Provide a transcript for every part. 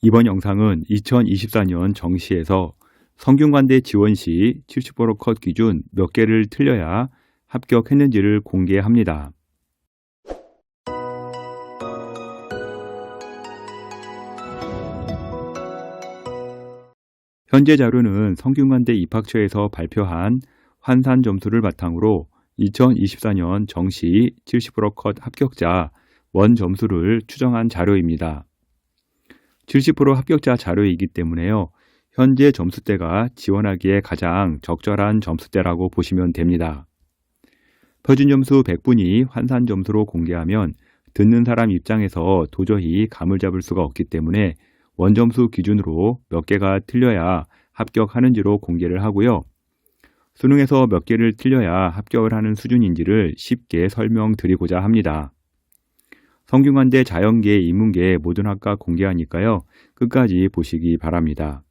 이번 영상은 2024년 정시에서 성균관대 지원 시 70% 컷 기준 몇 개를 틀려야 합격했는지를 공개합니다. 현재 자료는 성균관대 입학처에서 발표한 환산 점수를 바탕으로 2024년 정시 70% 컷 합격자 원 점수를 추정한 자료입니다. 70% 합격자 자료이기 때문에요. 현재 점수대가 지원하기에 가장 적절한 점수대라고 보시면 됩니다. 표준 점수 100분이 환산 점수로 공개하면 듣는 사람 입장에서 도저히 감을 잡을 수가 없기 때문에 원점수 기준으로 몇 개가 틀려야 합격하는지로 공개를 하고요. 수능에서 몇 개를 틀려야 합격을 하는 수준인지를 쉽게 설명드리고자 합니다. 성균관대 자연계, 인문계 모든 학과 공개하니까요. 끝까지 보시기 바랍니다.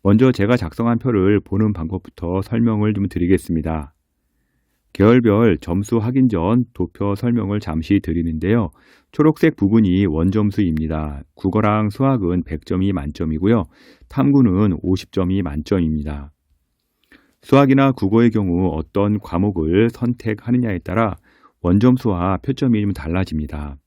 먼저 제가 작성한 표를 보는 방법부터 설명을 좀 드리겠습니다. 계열별 점수 확인 전 도표 설명을 잠시 드리는데요. 초록색 부분이 원점수입니다. 국어랑 수학은 100점이 만점이고요. 탐구는 50점이 만점입니다. 수학이나 국어의 경우 어떤 과목을 선택하느냐에 따라 원점수와 표점이 좀 달라집니다.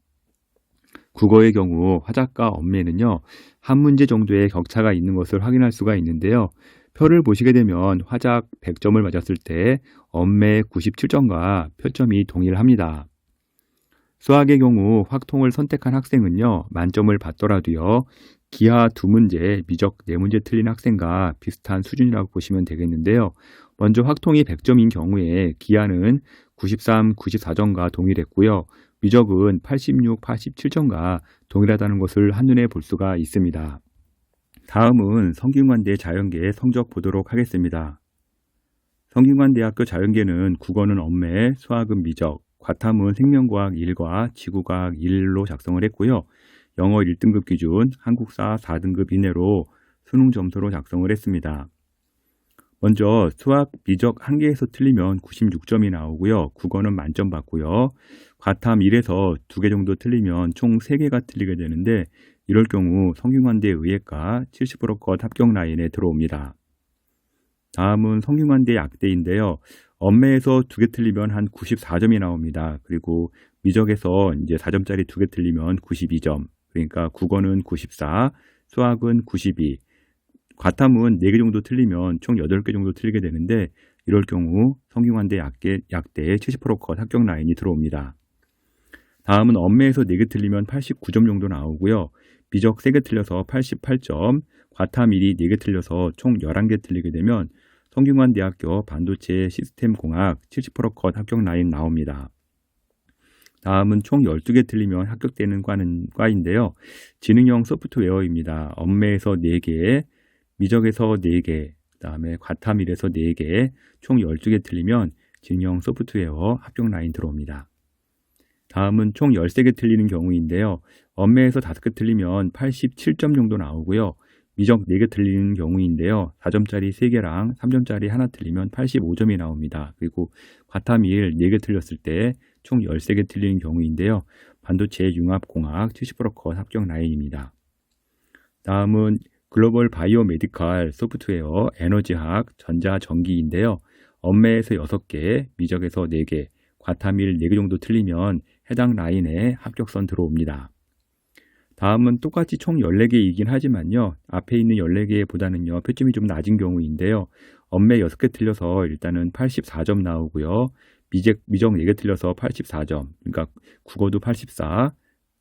국어의 경우 화작과 엄매는요, 한 문제 정도의 격차가 있는 것을 확인할 수가 있는데요. 표를 보시게 되면 화작 100점을 맞았을 때 엄매 97점과 표점이 동일합니다. 수학의 경우 확통을 선택한 학생은요, 만점을 받더라도요, 기하 2문제, 미적 4문제 틀린 학생과 비슷한 수준이라고 보시면 되겠는데요. 먼저 확통이 100점인 경우에 기하는 93, 94점과 동일했고요. 미적은 86, 87점과 동일하다는 것을 한눈에 볼 수가 있습니다. 다음은 성균관대 자연계 성적 보도록 하겠습니다. 성균관대학교 자연계는 국어는 엄매, 수학은 미적, 과탐은 생명과학 1과 지구과학 1로 작성을 했고요. 영어 1등급 기준, 한국사 4등급 이내로 수능 점수로 작성을 했습니다. 먼저 수학, 미적 1개에서 틀리면 96점이 나오고요. 국어는 만점 받고요. 과탐 1에서 2개 정도 틀리면 총 3개가 틀리게 되는데 이럴 경우 성균관대 의예과 70%컷 합격 라인에 들어옵니다. 다음은 성균관대 약대인데요. 엄매에서 2개 틀리면 한 94점이 나옵니다. 그리고 미적에서 이제 4점짜리 2개 틀리면 92점. 그러니까 국어는 94, 수학은 92. 과탐은 4개 정도 틀리면 총 8개 정도 틀리게 되는데 이럴 경우 성균관대 약대 70%컷 합격 라인이 들어옵니다. 다음은 엄매에서 4개 틀리면 89점 정도 나오고요. 미적 3개 틀려서 88점, 과탐 1이 4개 틀려서 총 11개 틀리게 되면 성균관대학교 반도체 시스템 공학 70%컷 합격 라인 나옵니다. 다음은 총 12개 틀리면 합격되는 과인데요. 지능형 소프트웨어입니다. 엄매에서 4개, 미적에서 4개, 그 다음에 과탐 1에서 4개, 총 12개 틀리면 지능형 소프트웨어 합격 라인 들어옵니다. 다음은 총 13개 틀리는 경우인데요. 엄매에서 5개 틀리면 87점 정도 나오고요. 미적 4개 틀리는 경우인데요. 4점짜리 3개랑 3점짜리 하나 틀리면 85점이 나옵니다. 그리고 과탐 1 4개 틀렸을 때 총 13개 틀리는 경우인데요. 반도체 융합공학 70%컷 합격 라인입니다. 다음은 글로벌 바이오 메디컬 소프트웨어 에너지학 전자전기인데요. 엄매에서 6개, 미적에서 4개, 과탐 1 4개 정도 틀리면 해당 라인에 합격선 들어옵니다. 다음은 똑같이 총 14개이긴 하지만요. 앞에 있는 14개보다는요. 표점이 좀 낮은 경우인데요. 엄매 6개 틀려서 일단은 84점 나오고요. 미적 4개 틀려서 84점. 그러니까 국어도 84,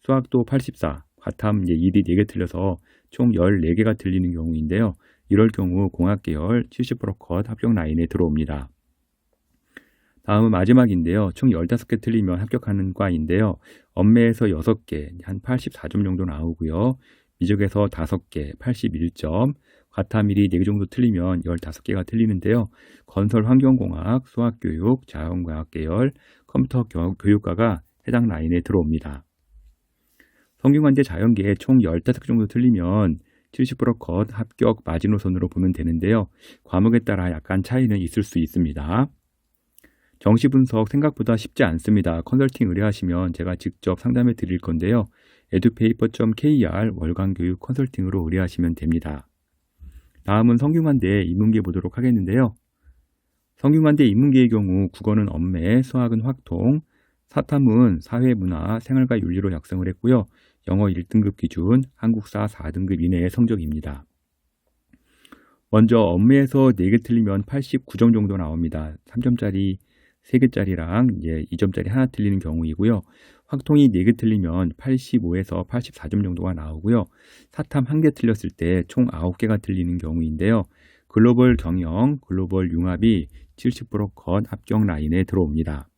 수학도 84, 과탐 1이 4개 틀려서 총 14개가 틀리는 경우인데요. 이럴 경우 공학계열 70%컷 합격 라인에 들어옵니다. 다음은 마지막인데요. 총 15개 틀리면 합격하는 과인데요. 엄매에서 6개, 한 84점 정도 나오고요. 미적에서 5개, 81점, 과탐 1이 4개 정도 틀리면 15개가 틀리는데요. 건설 환경공학, 수학교육, 자연과학 계열, 컴퓨터 교육과가 해당 라인에 들어옵니다. 성균관대 자연계에 총 15개 정도 틀리면 70%컷 합격 마지노선으로 보면 되는데요. 과목에 따라 약간 차이는 있을 수 있습니다. 정시 분석 생각보다 쉽지 않습니다. 컨설팅 의뢰하시면 제가 직접 상담해 드릴 건데요. edupaper.kr 월간교육 컨설팅으로 의뢰하시면 됩니다. 다음은 성균관대 인문계 보도록 하겠는데요. 성균관대 인문계의 경우 국어는 엄매, 수학은 확통, 사탐은 사회, 문화, 생활과 윤리로 작성을 했고요. 영어 1등급 기준, 한국사 4등급 이내의 성적입니다. 먼저 엄매에서 4개 틀리면 89점 정도 나옵니다. 3점짜리 3개짜리랑 이제 2점짜리 하나 틀리는 경우이고요. 확통이 4개 틀리면 85에서 84점 정도가 나오고요. 사탐 1개 틀렸을 때 총 9개가 틀리는 경우인데요. 글로벌 경영, 글로벌 융합이 70% 컷 합격 라인에 들어옵니다.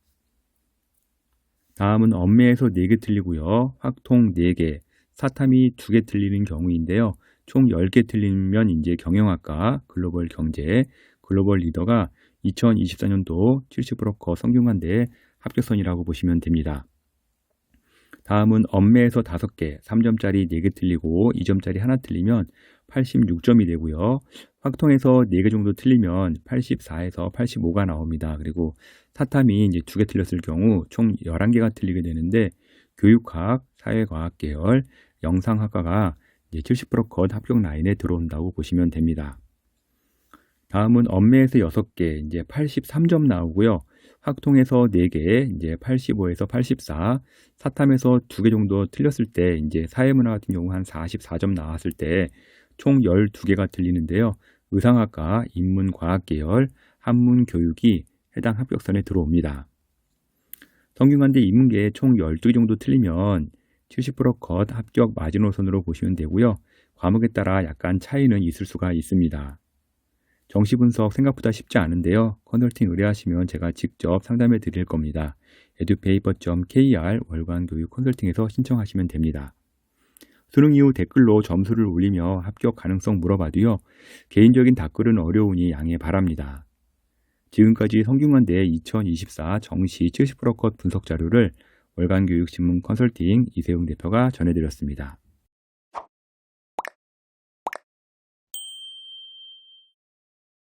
다음은 엄매에서 4개 틀리고요. 확통 4개, 사탐이 2개 틀리는 경우인데요. 총 10개 틀리면 이제 경영학과, 글로벌 경제, 글로벌 리더가 2024년도 70%컷 성균관대 합격선이라고 보시면 됩니다. 다음은 엄매에서 5개, 3점짜리 4개 틀리고 2점짜리 하나 틀리면 86점이 되고요. 확통에서 4개 정도 틀리면 84에서 85가 나옵니다. 그리고 사탐이 이제 2개 틀렸을 경우 총 11개가 틀리게 되는데 교육학, 사회과학 계열, 영상학과가 이제 70%컷 합격 라인에 들어온다고 보시면 됩니다. 다음은 엄매에서 6개, 이제 83점 나오고요. 확통에서 4개, 이제 85에서 84, 사탐에서 2개 정도 틀렸을 때, 이제 사회문화 같은 경우 한 44점 나왔을 때, 총 12개가 틀리는데요. 의상학과, 인문과학 계열, 한문교육이 해당 합격선에 들어옵니다. 성균관대 인문계 총 12개 정도 틀리면 70%컷 합격 마지노선으로 보시면 되고요. 과목에 따라 약간 차이는 있을 수가 있습니다. 정시 분석 생각보다 쉽지 않은데요. 컨설팅 의뢰하시면 제가 직접 상담해 드릴 겁니다. edupaper.kr 월간교육 컨설팅에서 신청하시면 됩니다. 수능 이후 댓글로 점수를 올리며 합격 가능성 물어봐도요. 개인적인 답글은 어려우니 양해 바랍니다. 지금까지 성균관대 2024 정시 70%컷 분석 자료를 월간교육신문 컨설팅 이세웅 대표가 전해드렸습니다.